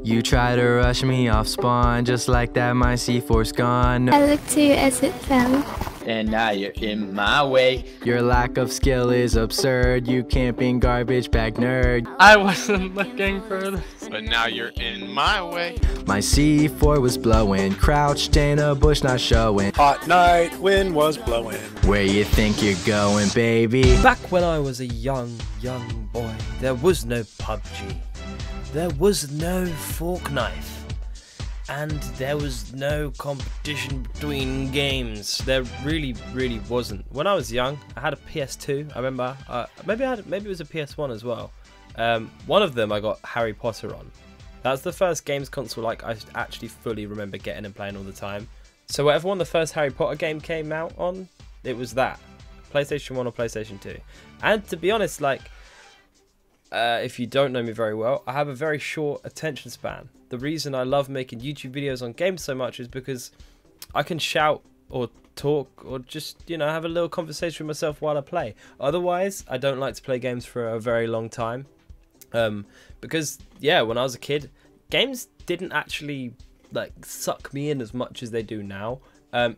You try to rush me off spawn, just like that my C4's gone. I looked to you as it fell. And now you're in my way. Your lack of skill is absurd, you camping garbage bag nerd. I wasn't looking for this. But now you're in my way. My C4 was blowing, crouched in a bush not showing. Hot night, wind was blowing. Where you think you're going, baby? Back when I was a young boy, there was no PUBG. There was no fork knife. And there was no competition between games. There really wasn't. When I was young, I had a PS2. I remember. Maybe it was a PS1 as well. One of them I got Harry Potter on. That's the first games console like I actually fully remember getting and playing all the time. So whatever one the first Harry Potter game came out on, it was that. PlayStation 1 or PlayStation 2. And to be honest, like, if you don't know me very well, I have a very short attention span. The reason I love making YouTube videos on games so much is because I can shout or talk or just, you know, have a little conversation with myself while I play. Otherwise, I don't like to play games for a very long time. Because, yeah, when I was a kid, games didn't actually, like, suck me in as much as they do now.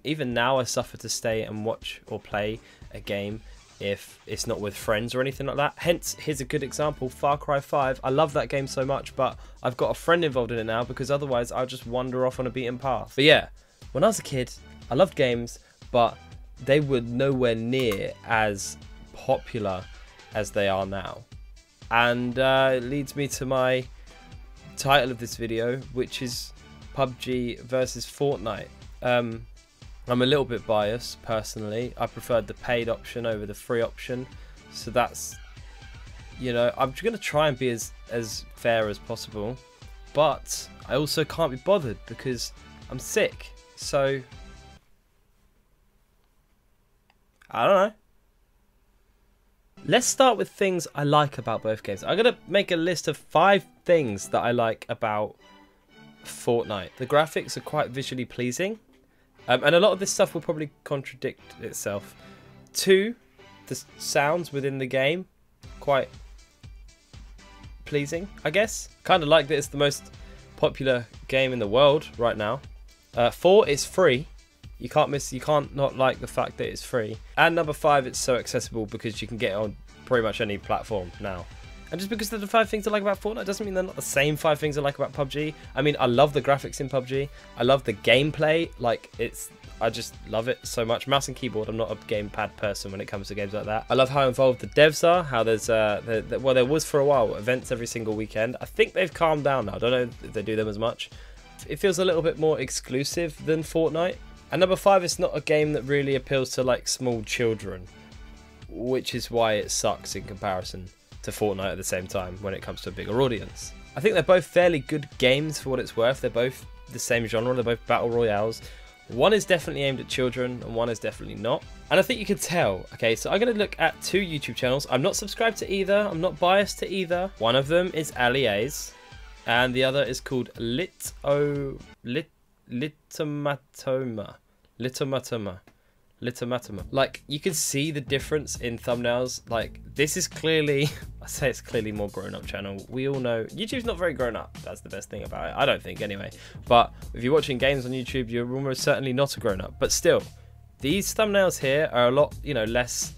Even now, I suffer to stay and watch or play a game if it's not with friends or anything like that. Hence, here's a good example, Far Cry 5. I love that game so much, but I've got a friend involved in it now because otherwise I'll just wander off on a beaten path. But yeah, when I was a kid, I loved games, but they were nowhere near as popular as they are now. And it leads me to my title of this video, which is PUBG versus Fortnite. I'm a little bit biased, personally. I preferred the paid option over the free option. So that's, you know, I'm just going to try and be as fair as possible. But I also can't be bothered because I'm sick. So, I don't know. Let's start with things I like about both games. I'm going to make a list of 5 things that I like about Fortnite. The graphics are quite visually pleasing. And a lot of this stuff will probably contradict itself. 2, the sounds within the game, quite pleasing, I guess. Kind of like that it's the most popular game in the world right now. 4, it's free. You can't not like the fact that it's free. And number 5, it's so accessible because you can get it on pretty much any platform now. And just because they're the 5 things I like about Fortnite doesn't mean they're not the same 5 things I like about PUBG. I mean, I love the graphics in PUBG. I love the gameplay. Like, I just love it so much. Mouse and keyboard, I'm not a gamepad person when it comes to games like that. I love how involved the devs are, how there's, well, there was for a while, events every single weekend. I think they've calmed down now. I don't know if they do them as much. It feels a little bit more exclusive than Fortnite. And number 5, it's not a game that really appeals to, like, small children, which is why it sucks in comparison to Fortnite at the same time when it comes to a bigger audience. I think they're both fairly good games for what it's worth. They're both the same genre, they're both battle royales. One is definitely aimed at children and one is definitely not. And I think you can tell. Okay, so I'm going to look at 2 YouTube channels. I'm not subscribed to either, I'm not biased to either. One of them is Aliaze and the other is called Litomatoma. Like, you can see the difference in thumbnails. Like, this is clearly, I say it's clearly more grown-up channel. We all know YouTube's not very grown up. That's the best thing about it, I don't think, anyway. But if you're watching games on YouTube, you're almost certainly not a grown-up. But still, these thumbnails here are a lot, you know, less.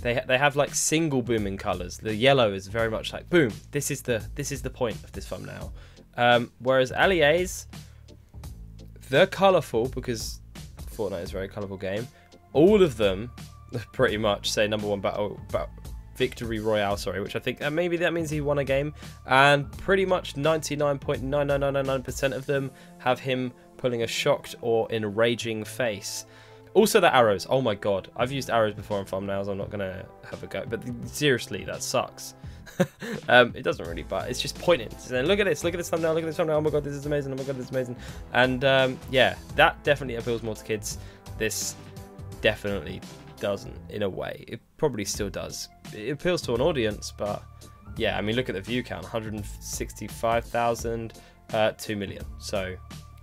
They have like single booming colors. The yellow is very much like boom. This is the point of this thumbnail. Whereas Aliaze, they're colorful because Fortnite is a very colorful game. All of them pretty much say number 1 battle victory royale, sorry, which I think maybe that means he won a game, and pretty much 99.99999% of them have him pulling a shocked or enraging face. Also the arrows, oh my god, I've used arrows before in thumbnails, I'm not gonna have a go, but seriously, that sucks. It doesn't really, but it's just pointing, saying, look at this thumbnail, look at this thumbnail, oh my god, this is amazing, oh my god, this is amazing. And yeah, that definitely appeals more to kids. This definitely doesn't, in a way. It probably still does. It appeals to an audience, but yeah, I mean, look at the view count, 165,000, 2 million. So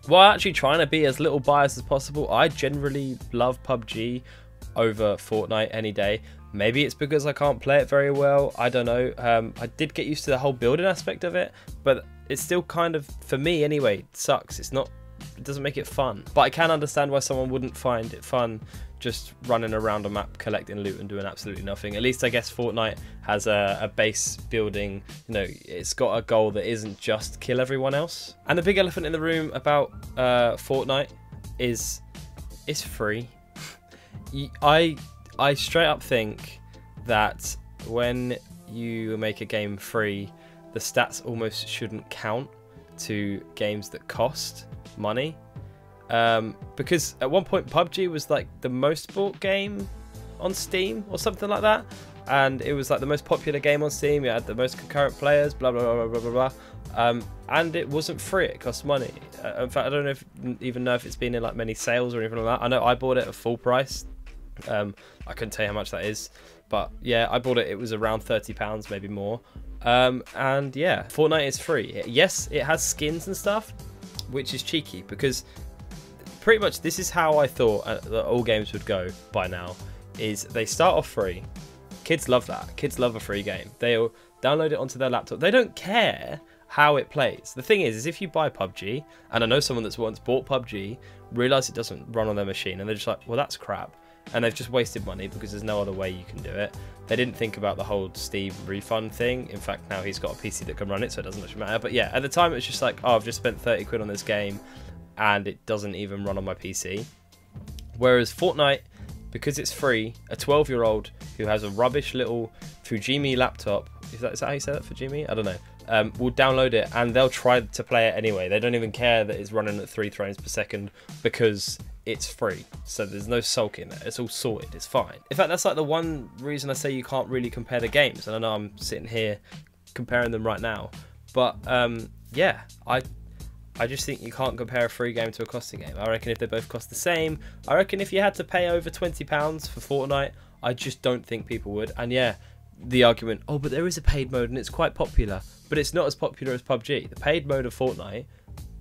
while actually trying to be as little biased as possible, I generally love PUBG over Fortnite any day. Maybe it's because I can't play it very well, I don't know. I did get used to the whole building aspect of it, but it's still kind of, for me anyway, sucks. It doesn't make it fun. But I can understand why someone wouldn't find it fun just running around a map collecting loot and doing absolutely nothing. At least I guess Fortnite has a base building, you know, it's got a goal that isn't just kill everyone else. And the big elephant in the room about Fortnite is it's free. I straight up think that when you make a game free, the stats almost shouldn't count to games that cost money. Because at one point PUBG was like the most bought game on Steam or something like that, and it was like the most popular game on Steam. It had the most concurrent players, blah blah blah blah blah blah. And it wasn't free; it cost money. In fact, I don't even know if it's been in like many sales or anything like that. I know I bought it at full price. I couldn't tell you how much that is, but yeah, I bought it. It was around £30, maybe more. And yeah, Fortnite is free. Yes, it has skins and stuff, which is cheeky because pretty much this is how I thought that all games would go by now. Is they start off free. Kids love that. Kids love a free game. They'll download it onto their laptop. They don't care how it plays. The thing is if you buy PUBG, and I know someone that's once bought PUBG, realize it doesn't run on their machine, and they're just like, well, that's crap. And they've just wasted money because there's no other way you can do it. They didn't think about the whole Steve refund thing. In fact, now he's got a PC that can run it, so it doesn't much matter. But yeah, at the time, it's just like, oh, I've just spent 30 quid on this game, and it doesn't even run on my PC. Whereas Fortnite, because it's free, a 12-year-old who has a rubbish little Fujimi laptop, is that how you say that, Fujimi? I don't know. Will download it, and they'll try to play it anyway. They don't even care that it's running at 3 frames per second because it's free, so there's no sulking there. It's all sorted, it's fine. In fact, that's like the one reason I say you can't really compare the games, and I know I'm sitting here comparing them right now, but yeah, I just think you can't compare a free game to a costing game. I reckon if they both cost the same, I reckon if you had to pay over £20 for Fortnite, I just don't think people would. And yeah, the argument, oh, but there is a paid mode and it's quite popular, but it's not as popular as PUBG. The paid mode of Fortnite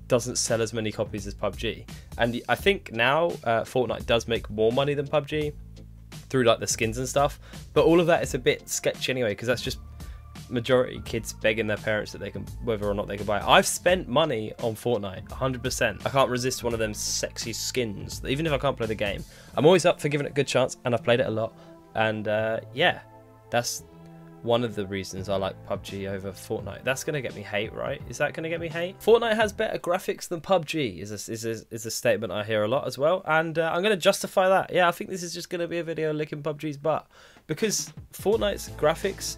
doesn't sell as many copies as PUBG, and I think now Fortnite does make more money than PUBG through like the skins and stuff, but all of that is a bit sketchy anyway, because that's just majority kids begging their parents that they can, whether or not they can buy it. I've spent money on Fortnite 100%. I can't resist one of them sexy skins, even if I can't play the game. I'm always up for giving it a good chance, and I've played it a lot, and yeah, that's one of the reasons I like PUBG over Fortnite. That's going to get me hate, right? Is that going to get me hate? Fortnite has better graphics than PUBG is a statement I hear a lot as well, and I'm going to justify that. Yeah, I think this is just going to be a video licking PUBG's butt, because Fortnite's graphics,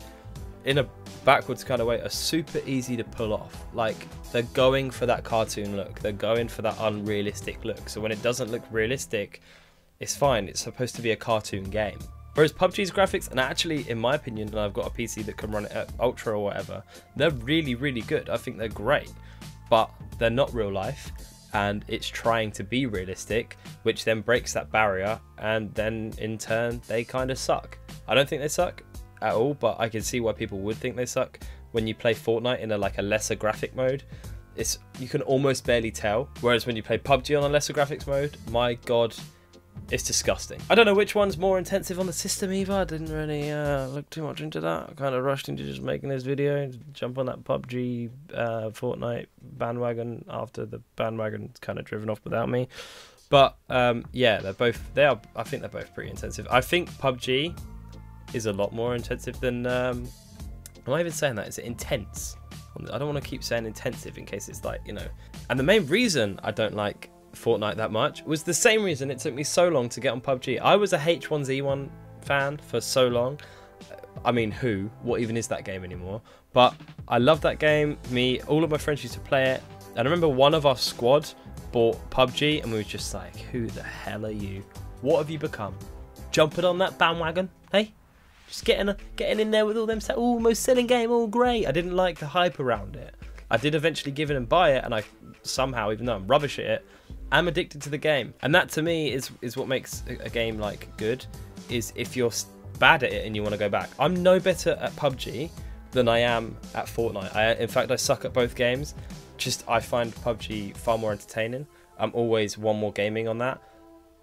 in a backwards kind of way, are super easy to pull off. Like, they're going for that cartoon look. They're going for that unrealistic look. So when it doesn't look realistic, it's fine. It's supposed to be a cartoon game. Whereas PUBG's graphics, and actually, in my opinion, and I've got a PC that can run it at Ultra or whatever, they're really, really good. I think they're great, but they're not real life, and it's trying to be realistic, which then breaks that barrier, and then in turn, they kind of suck. I don't think they suck at all, but I can see why people would think they suck. When you play Fortnite in a lesser graphic mode, you can almost barely tell. Whereas when you play PUBG on a lesser graphics mode, my god, it's disgusting. I don't know which one's more intensive on the system either. I didn't really look too much into that. I kind of rushed into just making this video, jump on that PUBG Fortnite bandwagon after the bandwagon's kind of driven off without me. But yeah, I think they're both pretty intensive. I think PUBG is a lot more intensive than am I even saying that? Is it intense? I don't want to keep saying intensive in case it's like, you know. And the main reason I don't like Fortnite that much was the same reason it took me so long to get on PUBG. I was a H1Z1 fan for so long. I mean, what even is that game anymore? But I love that game. All of my friends used to play it, and I remember one of our squad bought PUBG, and we were just like, who the hell are you? What have you become? Jumping on that bandwagon, hey? Just getting in there with all them, almost selling game, all great. I didn't like the hype around it. I did eventually give it and buy it, and I somehow, even though I'm rubbish at it, I'm addicted to the game. And that to me is what makes a game like good, is if you're bad at it and you want to go back. I'm no better at PUBG than I am at Fortnite. In fact, I suck at both games. Just I find PUBG far more entertaining. I'm always one more gaming on that.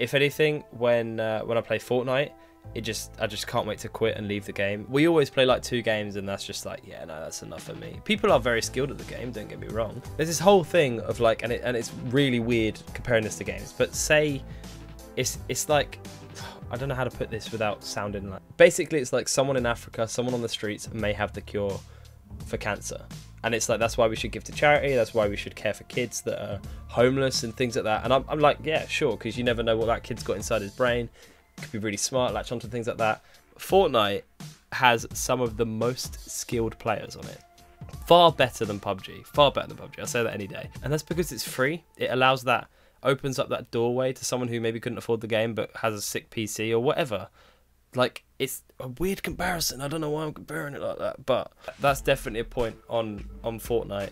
If anything, when I play Fortnite, I just can't wait to quit and leave the game. We always play like 2 games and that's just like, yeah, no, that's enough for me. People are very skilled at the game, don't get me wrong. There's this whole thing of like, and it's really weird comparing this to games, but say it's like, I don't know how to put this without sounding like, basically it's like someone in Africa, someone on the streets may have the cure for cancer. And it's like, that's why we should give to charity, that's why we should care for kids that are homeless and things like that. And I'm like, yeah, sure, because you never know what that kid's got inside his brain. Could be really smart, latch onto things like that. Fortnite has some of the most skilled players on it. Far better than PUBG. Far better than PUBG. I'll say that any day. And that's because it's free. It allows that, opens up that doorway to someone who maybe couldn't afford the game but has a sick PC or whatever. Like, it's a weird comparison. I don't know why I'm comparing it like that, but that's definitely a point on Fortnite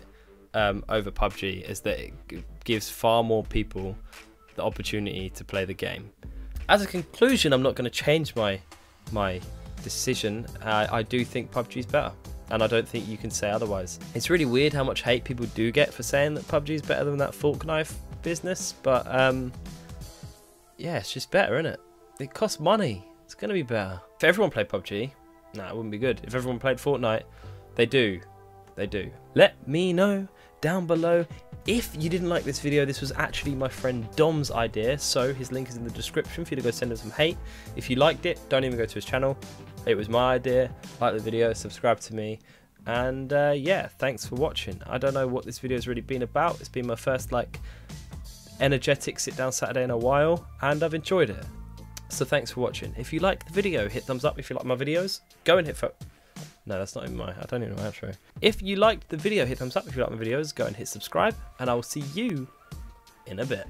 over PUBG, is that it gives far more people the opportunity to play the game. As a conclusion, I'm not going to change my decision. I do think PUBG's better, and I don't think you can say otherwise. It's really weird how much hate people do get for saying that PUBG's better than that fork knife business, but yeah, it's just better, isn't it? It costs money. It's going to be better. If everyone played PUBG, nah, it wouldn't be good. If everyone played Fortnite, they do. They do. Let me know down below. If you didn't like this video, this was actually my friend Dom's idea, so his link is in the description for you to go send him some hate. If you liked it, don't even go to his channel. It was my idea. Like the video, subscribe to me, and yeah, thanks for watching. I don't know what this video has really been about. It's been my first like energetic sit down Saturday in a while, and I've enjoyed it. So thanks for watching. If you like the video, hit thumbs up. If you like my videos, go and hit no, that's not even I don't even know my outro. If you liked the video, hit thumbs up. If you like my videos, go and hit subscribe, and I will see you in a bit.